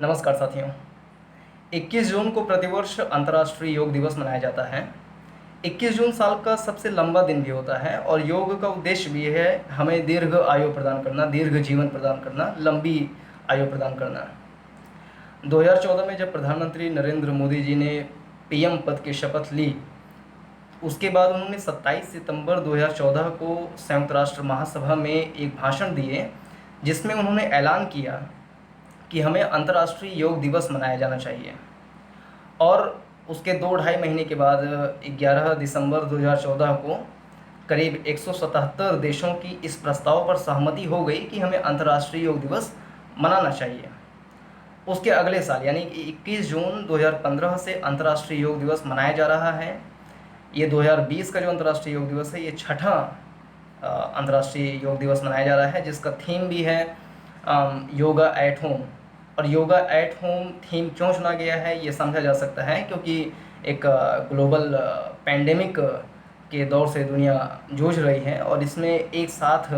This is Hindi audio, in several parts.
नमस्कार साथियों। 21 जून को प्रतिवर्ष अंतर्राष्ट्रीय योग दिवस मनाया जाता है। 21 जून साल का सबसे लंबा दिन भी होता है और योग का उद्देश्य भी है हमें दीर्घ आयु प्रदान करना, दीर्घ जीवन प्रदान करना, लंबी आयु प्रदान करना। 2014 में जब प्रधानमंत्री नरेंद्र मोदी जी ने पीएम पद की शपथ ली, उसके बाद उन्होंने 27 सितंबर 2014 को संयुक्त राष्ट्र महासभा में एक भाषण दिए, जिसमें उन्होंने ऐलान किया कि हमें अंतर्राष्ट्रीय योग दिवस मनाया जाना चाहिए। और उसके 2-2.5 महीने के बाद 11 दिसंबर 2014 को करीब 177 देशों की इस प्रस्ताव पर सहमति हो गई कि हमें अंतर्राष्ट्रीय योग दिवस मनाना चाहिए। उसके अगले साल यानी कि 21 जून 2015 से अंतर्राष्ट्रीय योग दिवस मनाया जा रहा है। ये 2020 का जो अंतर्राष्ट्रीय योग दिवस है, ये छठा अंतर्राष्ट्रीय योग दिवस मनाया जा रहा है, जिसका थीम भी है योगा एट होम। और योगा एट होम थीम क्यों चुना गया है, ये समझा जा सकता है क्योंकि एक ग्लोबल पैंडेमिक के दौर से दुनिया जूझ रही है और इसमें एक साथ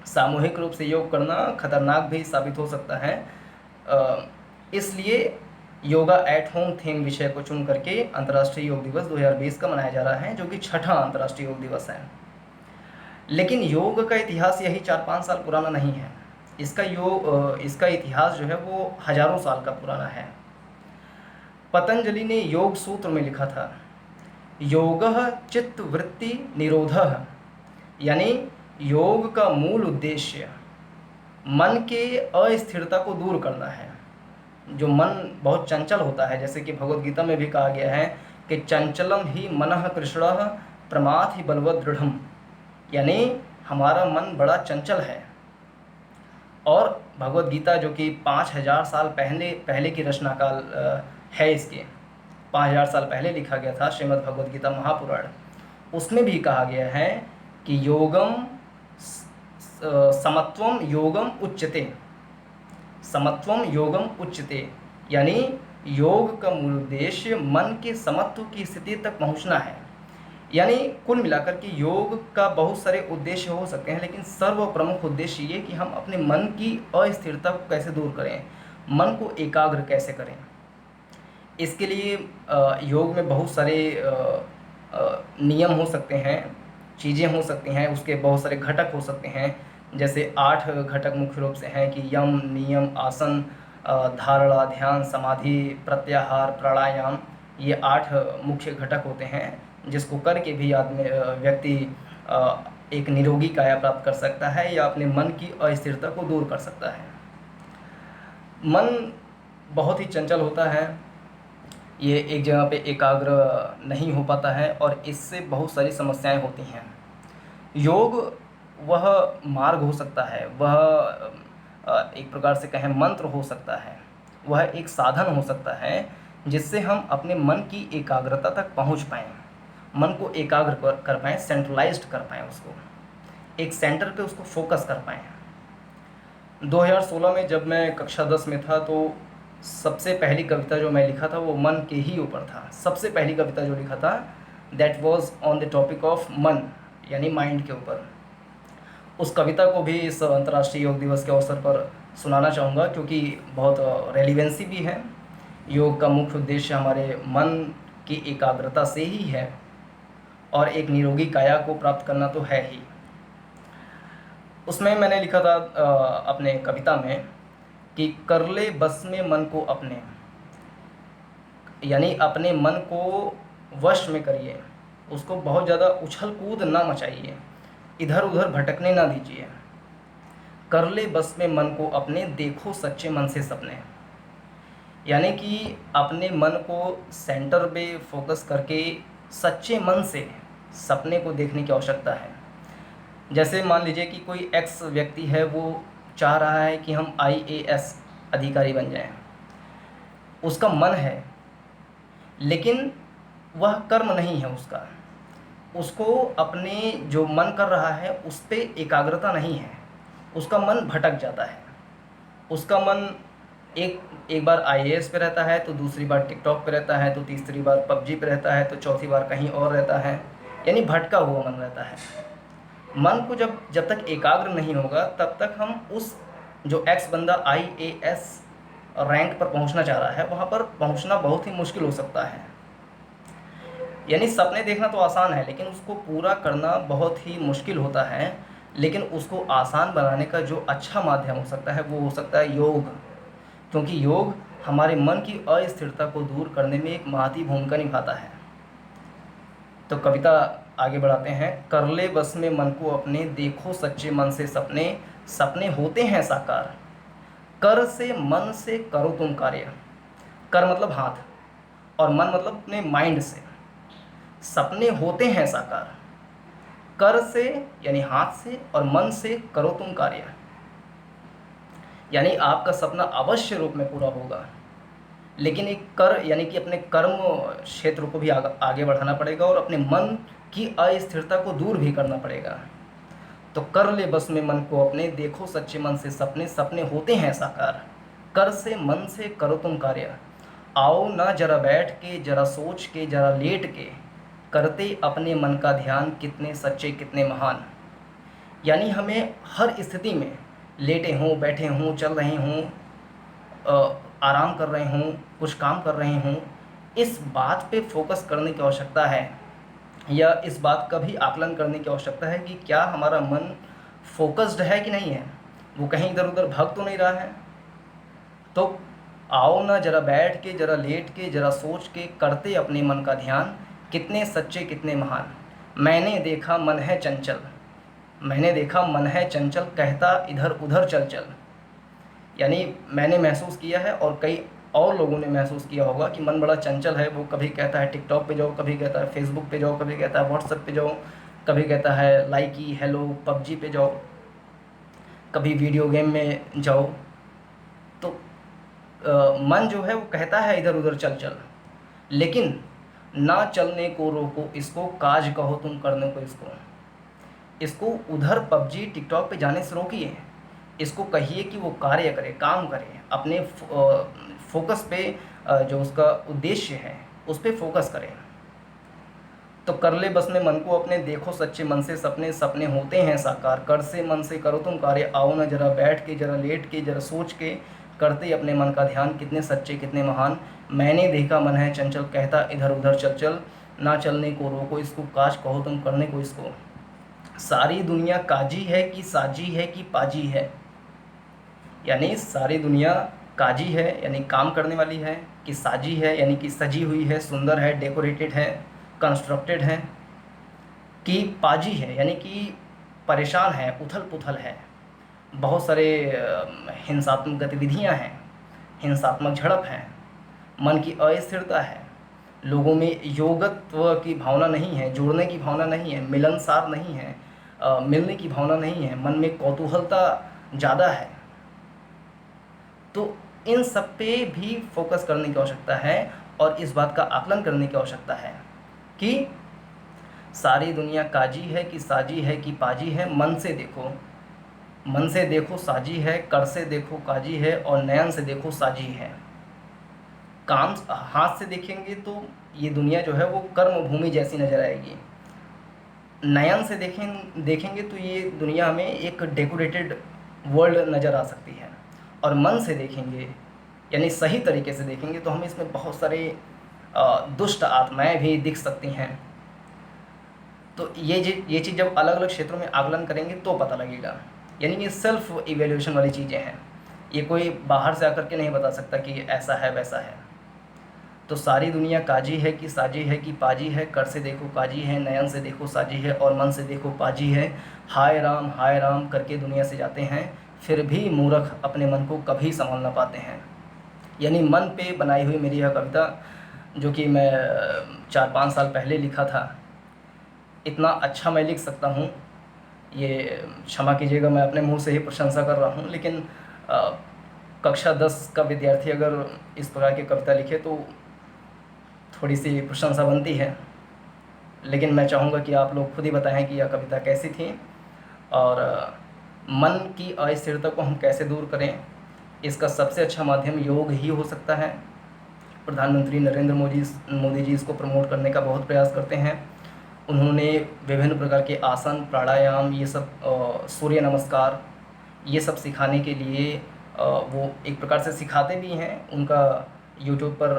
सामूहिक रूप से योग करना खतरनाक भी साबित हो सकता है। इसलिए योगा एट होम थीम विषय को चुन करके अंतर्राष्ट्रीय योग दिवस 2020 का मनाया जा रहा है, जो कि छठा अंतर्राष्ट्रीय योग दिवस है। लेकिन योग का इतिहास यही 4-5 साल पुराना नहीं है। इसका इतिहास जो है वो हजारों साल का पुराना है। पतंजलि ने योग सूत्र में लिखा था, योगः चित्तवृत्ति निरोधः, यानी योग का मूल उद्देश्य मन के अस्थिरता को दूर करना है। जो मन बहुत चंचल होता है, जैसे कि भगवद गीता में भी कहा गया है कि चंचलम ही मनः कृष्णः प्रमाथ ही बलवत् दृढ़म, यानी हमारा मन बड़ा चंचल है। और भगवद गीता जो कि 5000 साल पहले की रचना काल है, इसके 5000 साल पहले लिखा गया था श्रीमद् भगवद गीता महापुराण। उसमें भी कहा गया है कि योगम समत्वम योगम उच्यते, समत्वम योगम उच्यते, यानी योग का मूल उद्देश्य मन के समत्व की स्थिति तक पहुंचना है। यानी कुल मिलाकर के योग का बहुत सारे उद्देश्य हो सकते हैं, लेकिन सर्व प्रमुख उद्देश्य ये कि हम अपने मन की अस्थिरता को कैसे दूर करें, मन को एकाग्र कैसे करें। इसके लिए योग में बहुत सारे नियम हो सकते हैं, चीज़ें हो सकती हैं, उसके बहुत सारे घटक हो सकते हैं। जैसे 8 घटक मुख्य रूप से हैं कि यम, नियम, आसन, धारणा, ध्यान, समाधि, प्रत्याहार, प्राणायाम, ये 8 मुख्य घटक होते हैं, जिसको करके भी व्यक्ति एक निरोगी काया प्राप्त कर सकता है या अपने मन की अस्थिरता को दूर कर सकता है। मन बहुत ही चंचल होता है, ये एक जगह पे एकाग्र नहीं हो पाता है और इससे बहुत सारी समस्याएं होती हैं। योग वह मार्ग हो सकता है, वह एक प्रकार से कहें मंत्र हो सकता है, वह एक साधन हो सकता है जिससे हम अपने मन की एकाग्रता तक पहुंच पाएँ, मन को एकाग्र कर पाएँ, सेंट्रलाइज्ड कर पाएँ, उसको एक सेंटर पे उसको फोकस कर पाएँ। 2016 में जब मैं कक्षा 10 में था तो सबसे पहली कविता जो मैं लिखा था वो मन के ही ऊपर था। सबसे पहली कविता जो लिखा था that was on the topic of मन, यानी माइंड के ऊपर। उस कविता को भी इस अंतर्राष्ट्रीय योग दिवस के अवसर पर सुनाना चाहूँगा, क्योंकि बहुत रेलिवेंसी भी है। योग का मुख्य उद्देश्य हमारे मन की एकाग्रता से ही है और एक निरोगी काया को प्राप्त करना तो है ही। उसमें मैंने लिखा था अपने कविता में कि कर ले बस में मन को अपने, यानी अपने मन को वश में करिए, उसको बहुत ज़्यादा उछल कूद ना मचाइए, इधर उधर भटकने ना दीजिए। कर ले बस में मन को अपने, देखो सच्चे मन से सपने, यानी कि अपने मन को सेंटर पे फोकस करके सच्चे मन से सपने को देखने की आवश्यकता है। जैसे मान लीजिए कि कोई एक्स व्यक्ति है, वो चाह रहा है कि हम IAS अधिकारी बन जाएं, उसका मन है, लेकिन वह कर्म नहीं है उसका, उसको अपने जो मन कर रहा है उस पर एकाग्रता नहीं है, उसका मन भटक जाता है। उसका मन एक बार IAS पे रहता है, तो दूसरी बार टिकटॉक पे रहता है, तो तीसरी बार PUBG पे रहता है, तो चौथी बार कहीं और रहता है, यानी भटका हुआ मन रहता है। मन को जब तक एकाग्र नहीं होगा तब तक हम उस जो एक्स बंदा IAS रैंक पर पहुंचना चाह रहा है, वहाँ पर पहुंचना बहुत ही मुश्किल हो सकता है। यानी सपने देखना तो आसान है, लेकिन उसको पूरा करना बहुत ही मुश्किल होता है। लेकिन उसको आसान बनाने का जो अच्छा माध्यम हो सकता है वो हो सकता है योग, क्योंकि योग हमारे मन की अस्थिरता को दूर करने में एक महती भूमिका निभाता है। तो कविता आगे बढ़ाते हैं। कर ले बस में मन को अपने, देखो सच्चे मन से सपने, सपने होते हैं साकार। कर से मन से करो तुम कार्य। कर मतलब हाथ, और मन मतलब अपने माइंड से। सपने होते हैं साकार। कर से यानी हाथ से, और मन से करो तुम कार्य, यानी आपका सपना अवश्य रूप में पूरा होगा। लेकिन एक कर यानी कि अपने कर्म क्षेत्र को भी आगे बढ़ाना पड़ेगा, और अपने मन की अस्थिरता को दूर भी करना पड़ेगा। तो कर ले बस में मन को अपने, देखो सच्चे मन से सपने, सपने होते हैं साकार। कर से मन से करो तुम कार्य, आओ ना जरा बैठ के, जरा सोच के, जरा लेट के, करते अपने मन का ध्यान, कितने सच्चे कितने महान। यानी हमें हर स्थिति में, लेटे हों, बैठे हों, चल रहे हों, आराम कर रहे हों, कुछ काम कर रहे हों, इस बात पे फोकस करने की आवश्यकता है, या इस बात का भी आकलन करने की आवश्यकता है कि क्या हमारा मन फोकस्ड है कि नहीं है, वो कहीं इधर उधर भाग तो नहीं रहा है। तो आओ ना जरा बैठ के, जरा लेट के, जरा सोच के, करते अपने मन का ध्यान, कितने सच्चे कितने महान। मैंने देखा मन है चंचल, मैंने देखा मन है चंचल, कहता इधर उधर चल चल। यानी मैंने महसूस किया है, और कई और लोगों ने महसूस किया होगा कि मन बड़ा चंचल है। वो कभी कहता है टिकटॉक पे जाओ, कभी कहता है फेसबुक पे जाओ, कभी कहता है व्हाट्सएप पे जाओ, कभी कहता है लाइकी, हेलो, पबजी पे जाओ, कभी वीडियो गेम में जाओ। तो मन जो है वो कहता है इधर उधर चल चल, लेकिन ना चलने को रोको इसको, काज कहो तुम करने को इसको। इसको उधर पबजी टिकटॉक पे जाने से रोकिए, इसको कहिए कि वो कार्य करे, काम करे, अपने फोकस पे, जो उसका उद्देश्य है उस पे फोकस करें। तो कर ले बस में मन को अपने, देखो सच्चे मन से सपने, सपने होते हैं साकार। कर से मन से करो तुम कार्य, आओ ना जरा बैठ के, जरा लेट के, जरा सोच के, करते अपने मन का ध्यान, कितने सच्चे कितने महान। मैंने देखा मन है चंचल, कहता इधर उधर चल चल, ना चलने को रोको इसको, काज कहो तुम करने को इसको। सारी दुनिया काजी है कि साजी है कि पाजी है। यानी सारी दुनिया काजी है यानी काम करने वाली है, कि साजी है यानी कि सजी हुई है, सुंदर है, डेकोरेटेड है, कंस्ट्रक्टेड है, कि पाजी है यानी कि परेशान है, उथल पुथल है, बहुत सारे हिंसात्मक गतिविधियां हैं, हिंसात्मक झड़प है, मन की अस्थिरता है, लोगों में योगत्व की भावना नहीं है, जुड़ने की भावना नहीं है, मिलनसार नहीं है, मिलने की भावना नहीं है, मन में कौतूहलता ज़्यादा है। तो इन सब पे भी फोकस करने की आवश्यकता है, और इस बात का आकलन करने की आवश्यकता है कि सारी दुनिया काजी है कि साजी है कि पाजी है। मन से देखो, मन से देखो साजी है, कर से देखो काजी है, और नयन से देखो साजी है। काम हाथ से देखेंगे तो ये दुनिया जो है वो कर्म भूमि जैसी नजर आएगी। नयन से देखेंगे तो ये दुनिया हमें एक डेकोरेटेड वर्ल्ड नज़र आ सकती है। और मन से देखेंगे यानी सही तरीके से देखेंगे तो हमें इसमें बहुत सारे दुष्ट आत्माएं भी दिख सकती हैं। तो ये चीज़ जब अलग अलग क्षेत्रों में आकलन करेंगे तो पता लगेगा। यानी ये सेल्फ इवेल्यूशन वाली चीज़ें हैं, ये कोई बाहर से आकर के नहीं बता सकता कि ऐसा है वैसा है। तो सारी दुनिया काजी है कि साजी है कि पाजी है, कर से देखो काजी है, नयन से देखो साजी है, और मन से देखो पाजी है। हाय राम करके दुनिया से जाते हैं, फिर भी मूर्ख अपने मन को कभी संभाल ना पाते हैं। यानी मन पे बनाई हुई मेरी यह कविता, जो कि मैं 4-5 साल पहले लिखा था, इतना अच्छा मैं लिख सकता हूँ ये क्षमा कीजिएगा, मैं अपने मुंह से ही प्रशंसा कर रहा हूँ। लेकिन कक्षा 10 का विद्यार्थी अगर इस प्रकार की कविता लिखे तो थोड़ी सी प्रशंसा बनती है। लेकिन मैं चाहूँगा कि आप लोग खुद ही बताएं कि यह कविता कैसी थी, और मन की अस्थिरता को हम कैसे दूर करें। इसका सबसे अच्छा माध्यम योग ही हो सकता है। प्रधानमंत्री नरेंद्र मोदी जी इसको प्रमोट करने का बहुत प्रयास करते हैं। उन्होंने विभिन्न प्रकार के आसन, प्राणायाम, ये सब, सूर्य नमस्कार, ये सब सिखाने के लिए वो एक प्रकार से सिखाते भी हैं। उनका यूट्यूब पर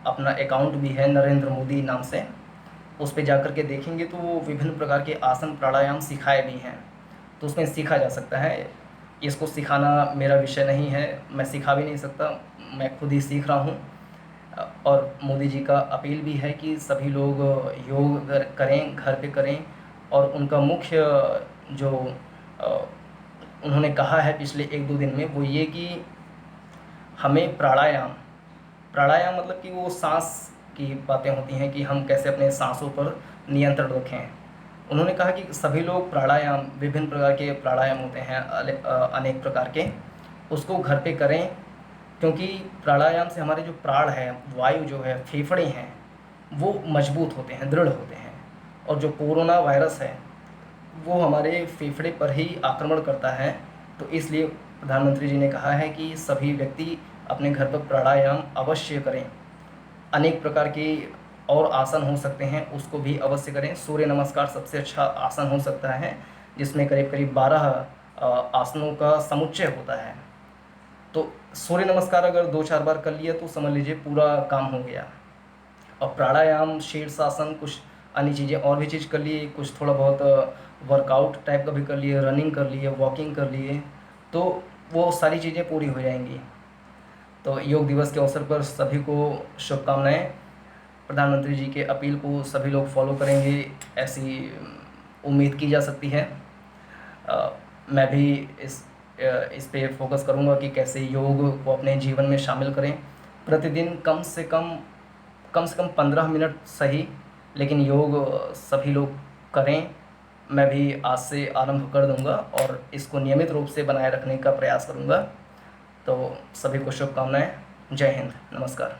अपना अकाउंट भी है, नरेंद्र मोदी नाम से। उस पे जाकर के देखेंगे तो वो विभिन्न प्रकार के आसन प्राणायाम सिखाए भी हैं, तो उसमें सीखा जा सकता है। इसको सिखाना मेरा विषय नहीं है, मैं सिखा भी नहीं सकता, मैं खुद ही सीख रहा हूँ। और मोदी जी का अपील भी है कि सभी लोग योग करें, घर पे करें। और उनका मुख्य जो अ, उन्होंने कहा है पिछले 1-2 दिन में, वो ये कि हमें प्राणायाम प्राणायाम मतलब कि वो सांस की बातें होती हैं कि हम कैसे अपने सांसों पर नियंत्रण रखें। उन्होंने कहा कि सभी लोग प्राणायाम, विभिन्न प्रकार के प्राणायाम होते हैं, अनेक प्रकार के, उसको घर पे करें। क्योंकि प्राणायाम से हमारे जो प्राण है, वायु जो है, फेफड़े हैं, वो मजबूत होते हैं, दृढ़ होते हैं। और जो कोरोना वायरस है वो हमारे फेफड़े पर ही आक्रमण करता है। तो इसलिए प्रधानमंत्री जी ने कहा है कि सभी व्यक्ति अपने घर पर प्राणायाम अवश्य करें। अनेक प्रकार के और आसन हो सकते हैं, उसको भी अवश्य करें। सूर्य नमस्कार सबसे अच्छा आसन हो सकता है, जिसमें करीब करीब 12 आसनों का समुच्चय होता है। तो सूर्य नमस्कार अगर 2-4 बार कर लिया तो समझ लीजिए पूरा काम हो गया। और प्राणायाम, शीर्षासन, कुछ अन्य चीज़ें और भी चीज़ कर लिए, कुछ थोड़ा बहुत वर्कआउट टाइप का भी कर लिए, रनिंग कर लिए, वॉकिंग कर लिए, तो वो सारी चीज़ें पूरी हो जाएंगी। तो योग दिवस के अवसर पर सभी को शुभकामनाएं। प्रधानमंत्री जी के अपील को सभी लोग फॉलो करेंगे, ऐसी उम्मीद की जा सकती है। मैं भी इस पे फोकस करूँगा कि कैसे योग को अपने जीवन में शामिल करें। प्रतिदिन कम से कम 15 मिनट सही, लेकिन योग सभी लोग करें। मैं भी आज से आरंभ कर दूंगा और इसको नियमित रूप से बनाए रखने का प्रयास करूंगा। तो सभी को शुभकामनाएं। जय हिंद, नमस्कार।